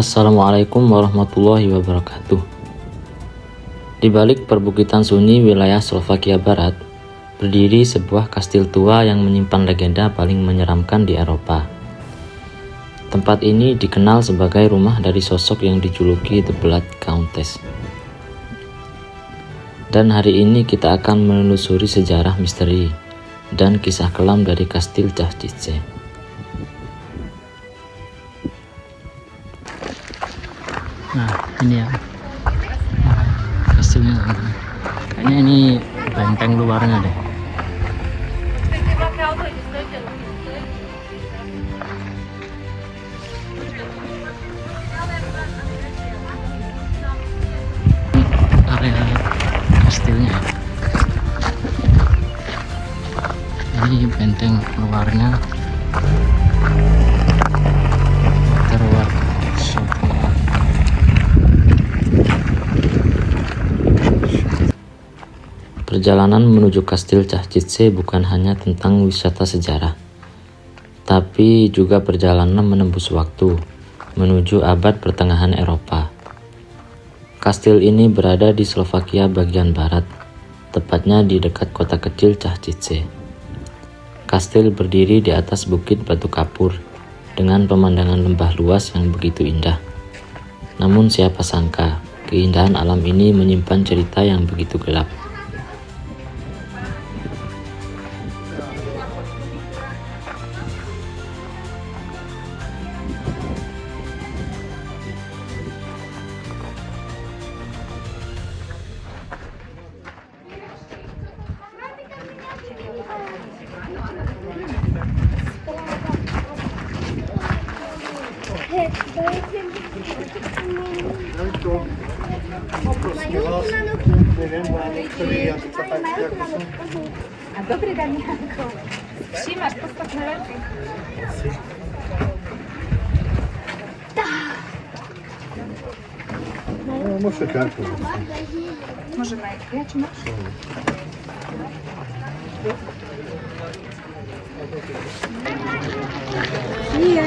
Assalamualaikum warahmatullahi wabarakatuh. Di balik perbukitan sunyi wilayah Slovakia Barat, berdiri sebuah kastil tua yang menyimpan legenda paling menyeramkan di Eropa. Tempat ini dikenal sebagai rumah dari sosok yang dijuluki The Blood Countess. Dan hari ini kita akan menelusuri sejarah misteri dan kisah kelam dari Kastil Čačice. Nah, ini ya kastilnya. Kayaknya ini benteng luarnya deh. Ini area kastilnya. Ini benteng luarnya. Terwar Sofia. Perjalanan menuju Kastil Čačice bukan hanya tentang wisata sejarah, tapi juga perjalanan menembus waktu menuju abad pertengahan Eropa. Kastil ini berada di Slovakia bagian barat, tepatnya di dekat kota kecil Čačice. Kastil berdiri di atas bukit batu kapur dengan pemandangan lembah luas yang begitu indah. Namun siapa sangka, keindahan alam ini menyimpan cerita yang begitu gelap. A dobry Damianko, trzymasz, postaw na lepiej. No, muszę kartę. Może najpierw, ja czy masz? Nie.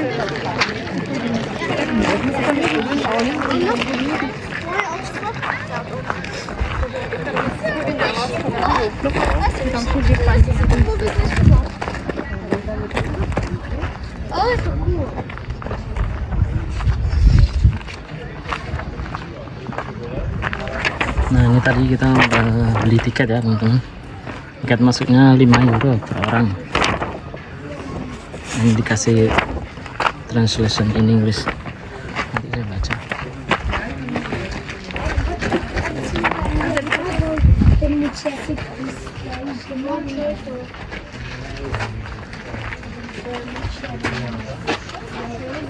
Tam siedzi pani. Nah, ini tadi kita udah beli tiket ya teman-teman. Tiket masuknya 5 euro per orang. Ini dikasih translation in English. Nanti saya baca.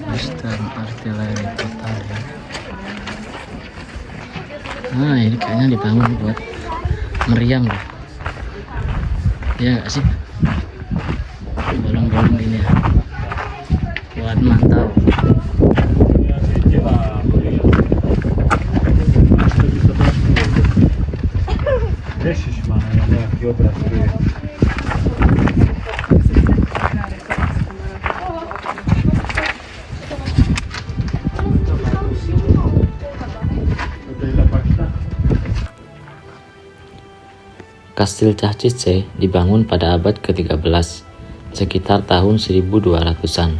Western Artillery Battalion. Nah, ini kayaknya dibangun buat meriam deh. Iya nggak sih? Bolong-bolong gini ya. Buat mantau. Kastil Čačice dibangun pada abad ke-13, sekitar tahun 1200-an.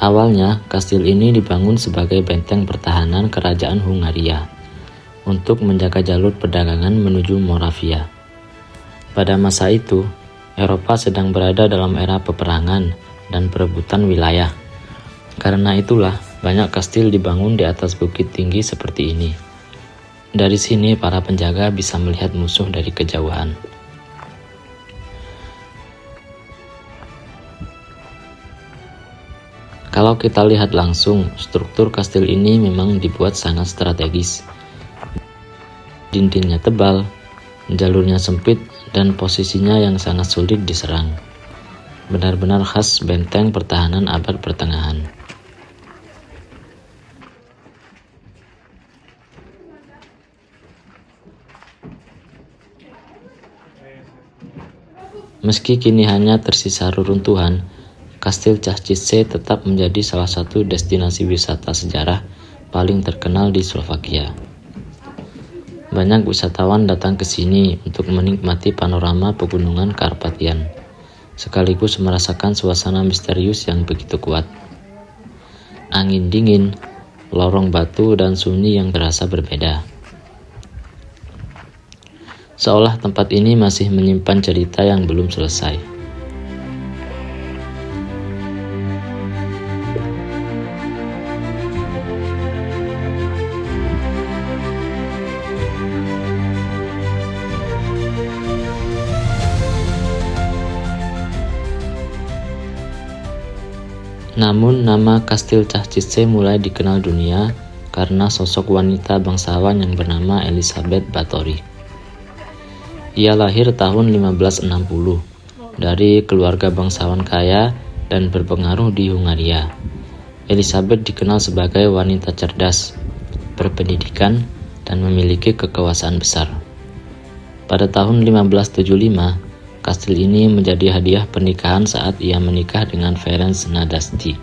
Awalnya, kastil ini dibangun sebagai benteng pertahanan kerajaan Hungaria untuk menjaga jalur perdagangan menuju Moravia. Pada masa itu, Eropa sedang berada dalam era peperangan dan perebutan wilayah. Karena itulah, banyak kastil dibangun di atas bukit tinggi seperti ini. Dari sini para penjaga bisa melihat musuh dari kejauhan. Kalau kita lihat langsung, struktur kastil ini memang dibuat sangat strategis. Dindingnya tebal, jalurnya sempit, dan posisinya yang sangat sulit diserang. Benar-benar khas benteng pertahanan abad pertengahan. Meski kini hanya tersisa reruntuhan, Kastil Čačice tetap menjadi salah satu destinasi wisata sejarah paling terkenal di Slovakia. Banyak wisatawan datang ke sini untuk menikmati panorama pegunungan Karpatian, sekaligus merasakan suasana misterius yang begitu kuat. Angin dingin, lorong batu, dan sunyi yang terasa berbeda. Seolah tempat ini masih menyimpan cerita yang belum selesai. Namun nama Kastil Čačice mulai dikenal dunia karena sosok wanita bangsawan yang bernama Elisabeth Báthory. Ia lahir tahun 1560 dari keluarga bangsawan kaya dan berpengaruh di Hungaria. Elizabeth dikenal sebagai wanita cerdas, berpendidikan, dan memiliki kekuasaan besar. Pada tahun 1575, kastil ini menjadi hadiah pernikahan saat ia menikah dengan Ferenc Nadasdy.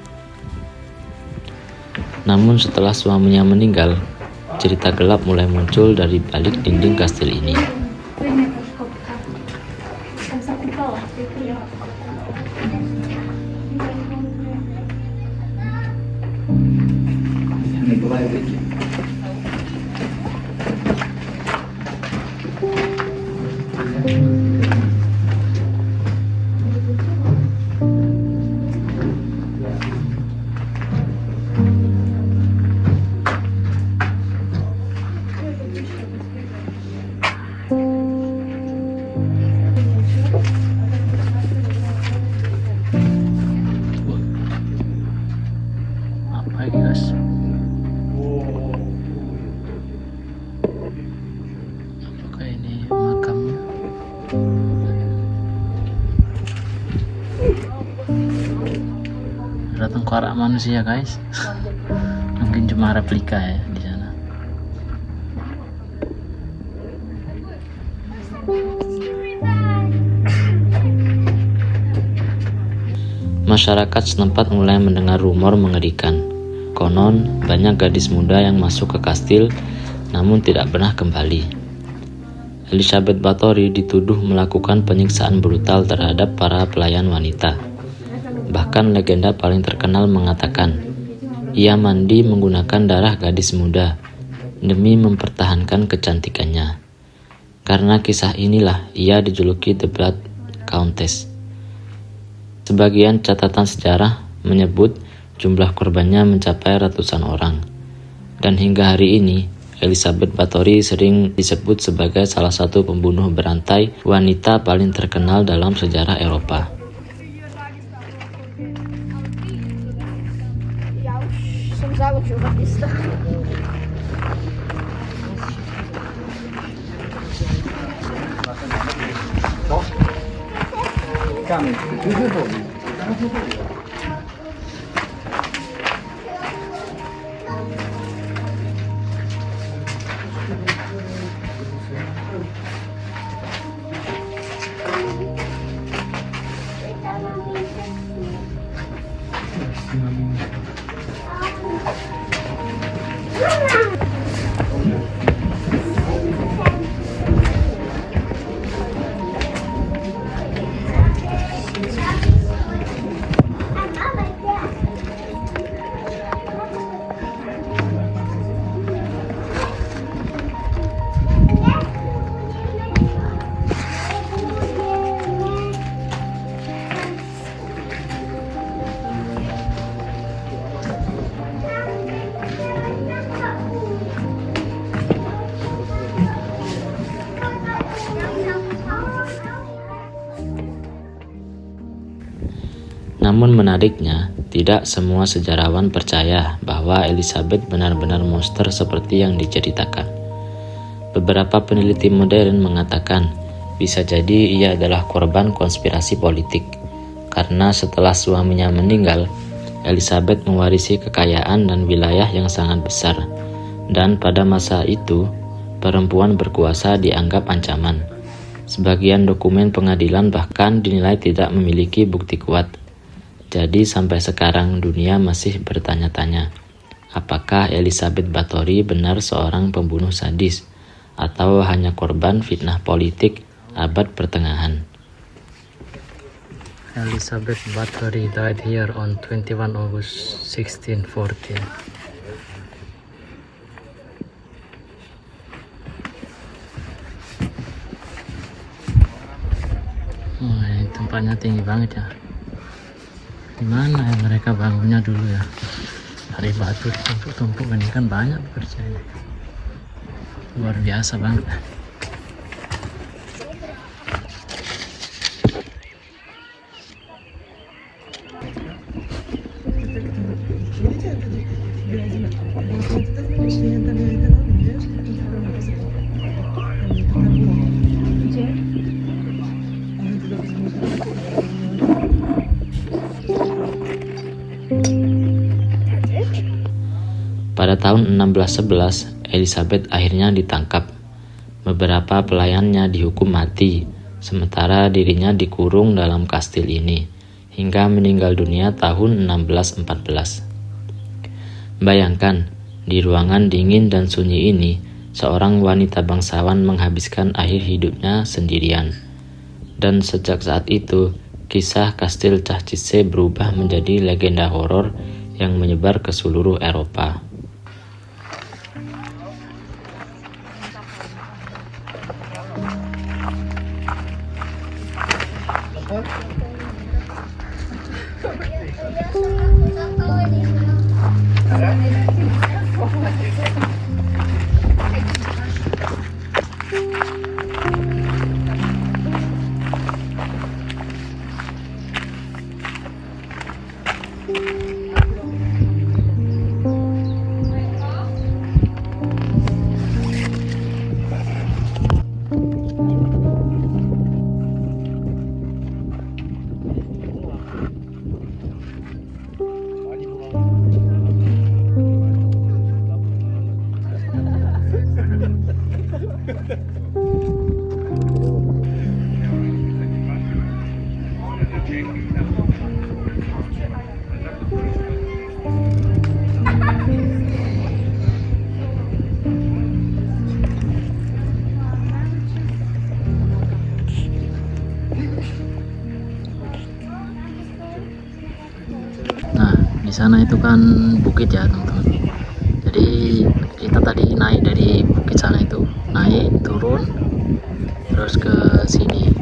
Namun setelah suaminya meninggal, cerita gelap mulai muncul dari balik dinding kastil ini. Apakah ini makamnya? Ada tengkorak manusia guys. Mungkin cuma replika ya di sana. Masyarakat setempat mulai mendengar rumor mengerikan. Konon, banyak gadis muda yang masuk ke kastil namun tidak pernah kembali. Elisabeth Báthory dituduh melakukan penyiksaan brutal terhadap para pelayan wanita. Bahkan legenda paling terkenal mengatakan, ia mandi menggunakan darah gadis muda demi mempertahankan kecantikannya. Karena kisah inilah ia dijuluki The Blood Countess. Sebagian catatan sejarah menyebut jumlah korbannya mencapai ratusan orang. Dan hingga hari ini, Elisabeth Báthory sering disebut sebagai salah satu pembunuh berantai wanita paling terkenal dalam sejarah Eropa. Namun menariknya, tidak semua sejarawan percaya bahwa Elizabeth benar-benar monster seperti yang diceritakan. Beberapa peneliti modern mengatakan bisa jadi ia adalah korban konspirasi politik, karena setelah suaminya meninggal, Elizabeth mewarisi kekayaan dan wilayah yang sangat besar, dan pada masa itu, perempuan berkuasa dianggap ancaman. Sebagian dokumen pengadilan bahkan dinilai tidak memiliki bukti kuat. Jadi sampai sekarang dunia masih bertanya-tanya, apakah Elizabeth Bathory benar seorang pembunuh sadis atau hanya korban fitnah politik abad pertengahan. Elizabeth Bathory died here on 21 August 1614. Ini tempatnya tinggi banget ya. Gimana ya mereka bangunnya dulu ya? Dari batu ditumpuk-tumpuk, ini kan banyak pekerjaannya. Luar biasa banget. Pada tahun 1611, Elizabeth akhirnya ditangkap. Beberapa pelayannya dihukum mati, sementara dirinya dikurung dalam kastil ini, hingga meninggal dunia tahun 1614. Bayangkan, di ruangan dingin dan sunyi ini, seorang wanita bangsawan menghabiskan akhir hidupnya sendirian. Dan sejak saat itu, kisah Kastil Cachisse berubah menjadi legenda horor yang menyebar ke seluruh Eropa. Nah, di sana itu kan bukit ya teman-teman. Jadi kita tadi naik dari bukit sana itu, naik turun terus ke sini.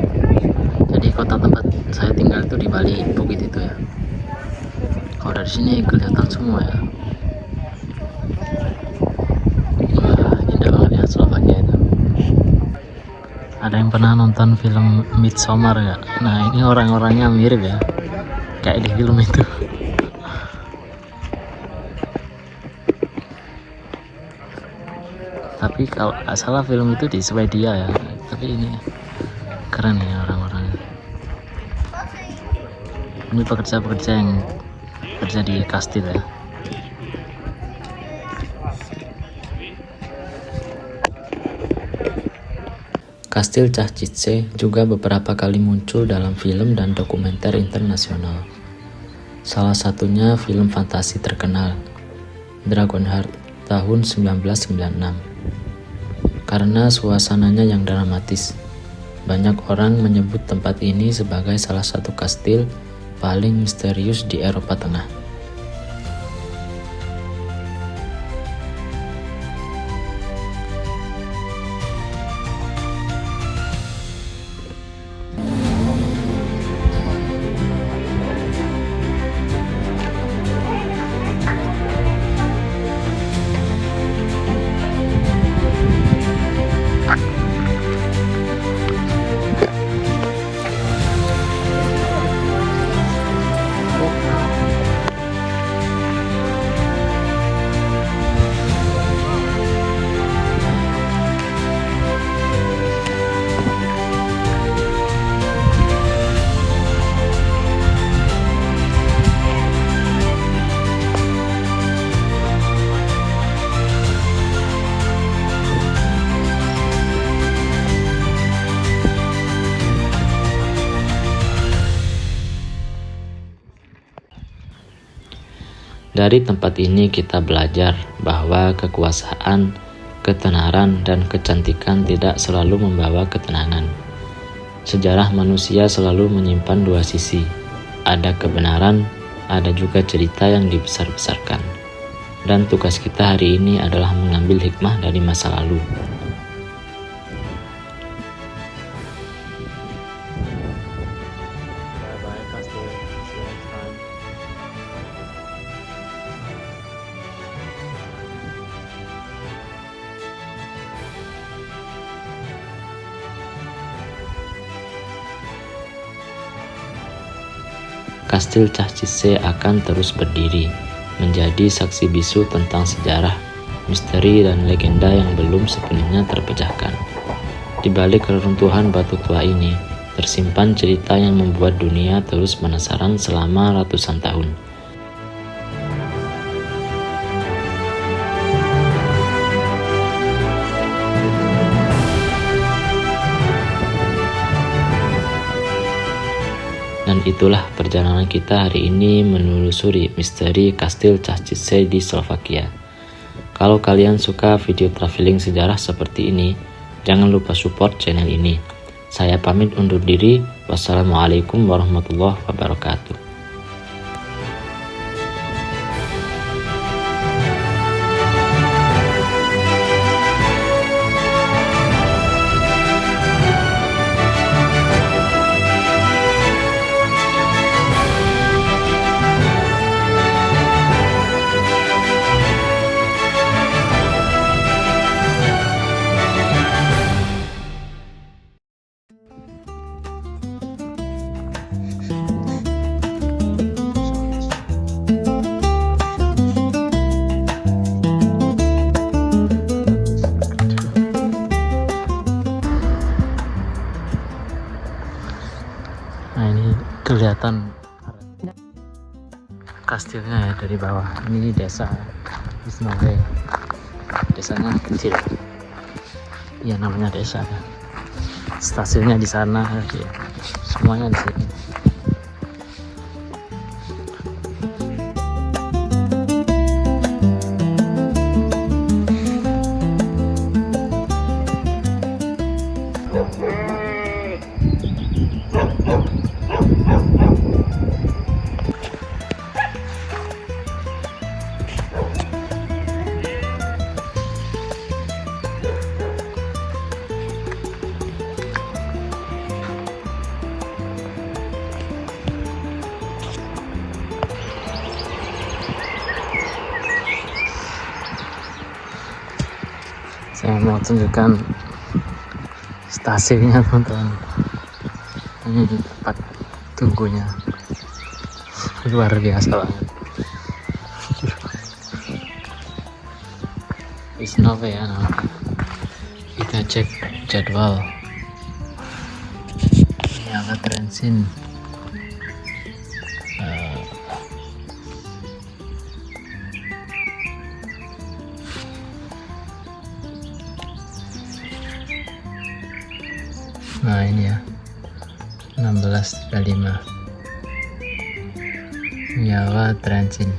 Jadi kota tempat saya tinggal itu di balik bukit itu ya. Kalau dari sini kelihatan semua ya. Wah, indah banget ya Slovakia itu. Ada yang pernah nonton film Midsommar ya? Nah, ini orang-orangnya mirip ya, kayak di film itu. Tapi kalau nggak salah film itu di Swedia ya, tapi ini keren ya orang-orangnya. Ini pekerja-pekerja yang kerja di kastil ya. Kastil Cachisse juga beberapa kali muncul dalam film dan dokumenter internasional. Salah satunya film fantasi terkenal, Dragonheart tahun 1996. Karena suasananya yang dramatis, banyak orang menyebut tempat ini sebagai salah satu kastil paling misterius di Eropa Tengah. Dari tempat ini kita belajar bahwa kekuasaan, ketenaran, dan kecantikan tidak selalu membawa ketenangan. Sejarah manusia selalu menyimpan dua sisi. Ada kebenaran, ada juga cerita yang dibesar-besarkan. Dan tugas kita hari ini adalah mengambil hikmah dari masa lalu. Kastil Cah Cisse akan terus berdiri, menjadi saksi bisu tentang sejarah, misteri, dan legenda yang belum sepenuhnya terpecahkan. Di balik reruntuhan batu tua ini, tersimpan cerita yang membuat dunia terus penasaran selama ratusan tahun. Dan itulah perjalanan kita hari ini menelusuri misteri Kastil Cah Cisse di Slovakia. Kalau kalian suka video traveling sejarah seperti ini, jangan lupa support channel ini. Saya pamit undur diri. Wassalamualaikum warahmatullahi wabarakatuh. Nah, ini kelihatan kastilnya ya dari bawah. Ini desa Wisnove. Desanya kecil. Ya namanya desa kan. Stasiunnya di sana ya. Semuanya di sini. Saya mau tunjukkan stasiunnya teman-teman. Ini tempat tunggunya luar biasa banget. Wisnove ya namanya. Kita cek jadwal. Ini agak Trensin. Nah ini ya 16.35 Jawa Transin.